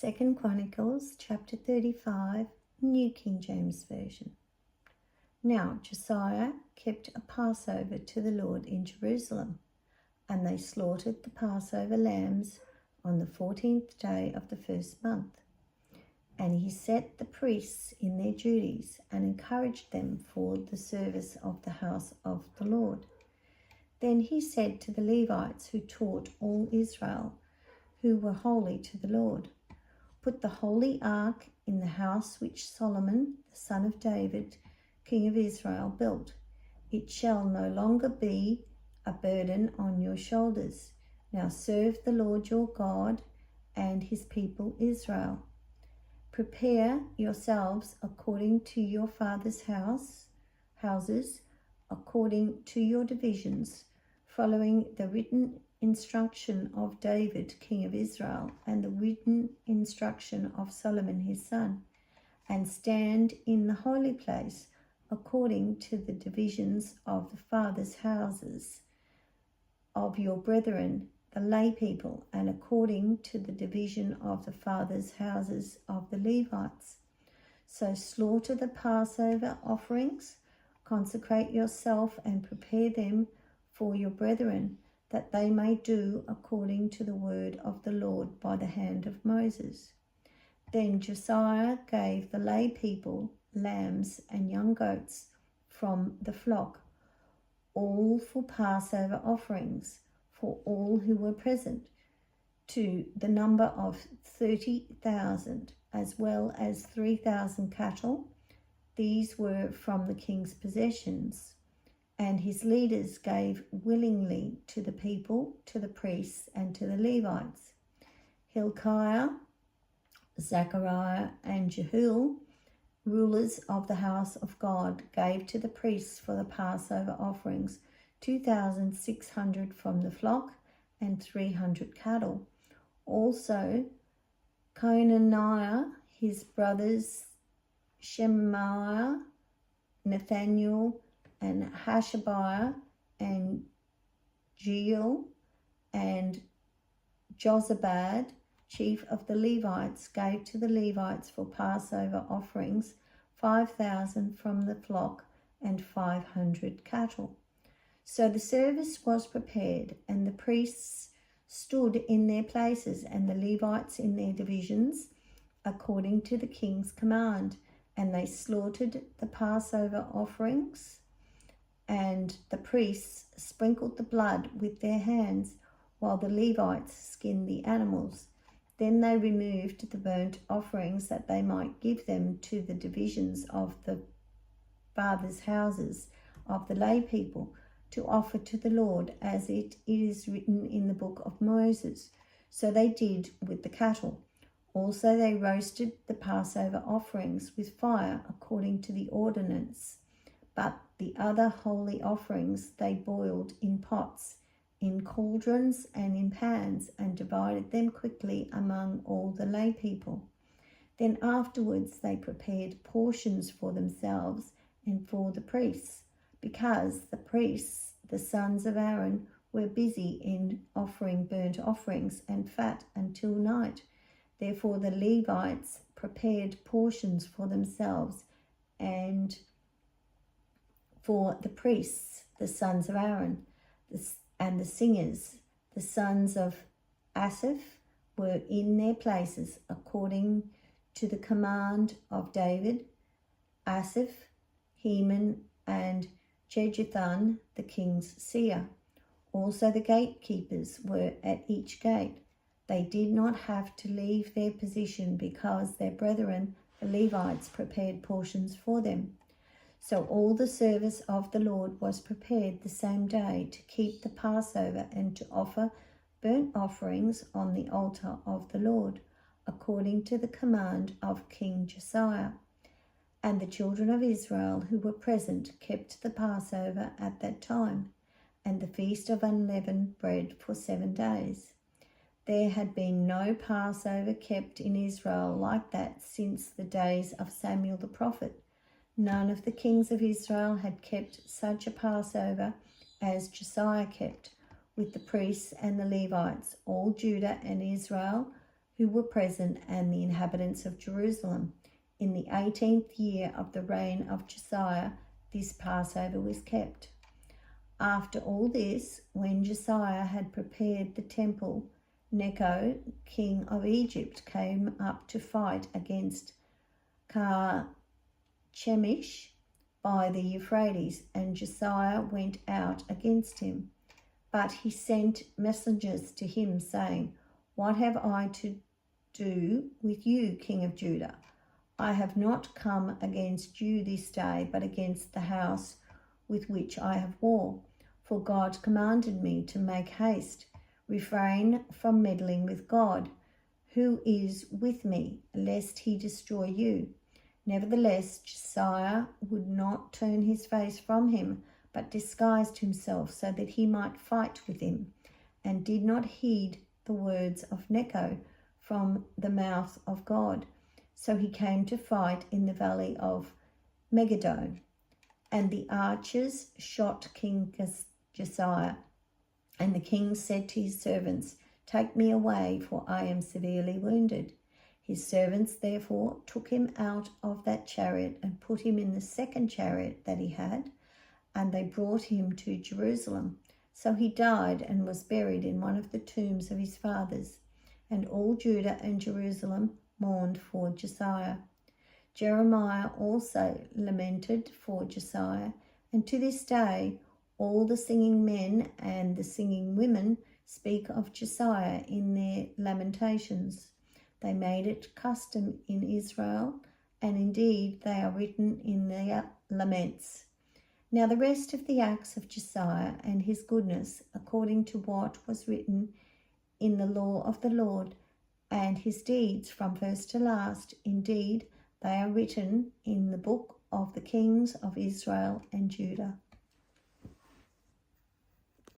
2 Chronicles chapter 35, New King James Version. Now Josiah kept a Passover to the Lord in Jerusalem, and they slaughtered the Passover lambs on the 14th day of the first month. And he set the priests in their duties and encouraged them for the service of the house of the Lord. Then he said to the Levites who taught all Israel, who were holy to the Lord, "Put the holy ark in the house which Solomon, the son of David, king of Israel, built. It shall no longer be a burden on your shoulders. Now serve the Lord your God and his people Israel. Prepare yourselves according to your father's houses, according to your divisions, following the written instruction of David, king of Israel, and the written instruction of Solomon his son, and stand in the holy place according to the divisions of the fathers' houses of your brethren, the lay people, and according to the division of the fathers' houses of the Levites. So slaughter the Passover offerings, consecrate yourself and prepare them for your brethren, that they may do according to the word of the Lord by the hand of Moses." Then Josiah gave the lay people lambs and young goats from the flock, all for Passover offerings, for all who were present, to the number of 30,000, as well as 3,000 cattle. These were from the king's possessions. And his leaders gave willingly to the people, to the priests, and to the Levites. Hilkiah, Zechariah, and Jehiel, rulers of the house of God, gave to the priests for the Passover offerings 2,600 from the flock and 300 cattle. Also Conaniah, his brothers Shemaiah, Nathaniel, and Hashabiah, and Jeiel, and Jozabad, chief of the Levites, gave to the Levites for Passover offerings 5,000 from the flock and 500 cattle. So the service was prepared, and the priests stood in their places, and the Levites in their divisions, according to the king's command, and they slaughtered the Passover offerings. And the priests sprinkled the blood with their hands, while the Levites skinned the animals. Then they removed the burnt offerings, that they might give them to the divisions of the fathers' houses of the lay people, to offer to the Lord, as it is written in the book of Moses. So they did with the cattle. Also they roasted the Passover offerings with fire, according to the ordinance. But the other holy offerings they boiled in pots, in cauldrons, and in pans, and divided them quickly among all the lay people. Then afterwards they prepared portions for themselves and for the priests, because the priests, the sons of Aaron, were busy in offering burnt offerings and fat until night. Therefore the Levites prepared portions for themselves, and for the priests, the sons of Aaron, and the singers, the sons of Asaph, were in their places according to the command of David, Asaph, Heman, and Jeduthun, the king's seer. Also the gatekeepers were at each gate. They did not have to leave their position, because their brethren, the Levites, prepared portions for them. So all the service of the Lord was prepared the same day, to keep the Passover and to offer burnt offerings on the altar of the Lord, according to the command of King Josiah. And the children of Israel who were present kept the Passover at that time, and the feast of unleavened bread for 7 days. There had been no Passover kept in Israel like that since the days of Samuel the prophet. None of the kings of Israel had kept such a Passover as Josiah kept, with the priests and the Levites, all Judah and Israel, who were present and the inhabitants of Jerusalem. In the 18th year of the reign of Josiah, this Passover was kept. After all this, when Josiah had prepared the temple, Necho, king of Egypt, came up to fight against Carchemish by the Euphrates, and Josiah went out against him. But he sent messengers to him, saying, "What have I to do with you, king of Judah? I have not come against you this day, but against the house with which I have war. For God commanded me to make haste. Refrain from meddling with God, who is with me, lest he destroy you." Nevertheless, Josiah would not turn his face from him, but disguised himself so that he might fight with him, and did not heed the words of Necho from the mouth of God. So he came to fight in the valley of Megiddo, and the archers shot King Josiah. And the king said to his servants, "Take me away, for I am severely wounded." His servants therefore took him out of that chariot and put him in the second chariot that he had, and they brought him to Jerusalem. So he died and was buried in one of the tombs of his fathers. And all Judah and Jerusalem mourned for Josiah. Jeremiah also lamented for Josiah, and to this day all the singing men and the singing women speak of Josiah in their lamentations. They made it custom in Israel, and indeed they are written in their laments. Now the rest of the acts of Josiah and his goodness, according to what was written in the law of the Lord, and his deeds from first to last, indeed they are written in the book of the kings of Israel and Judah.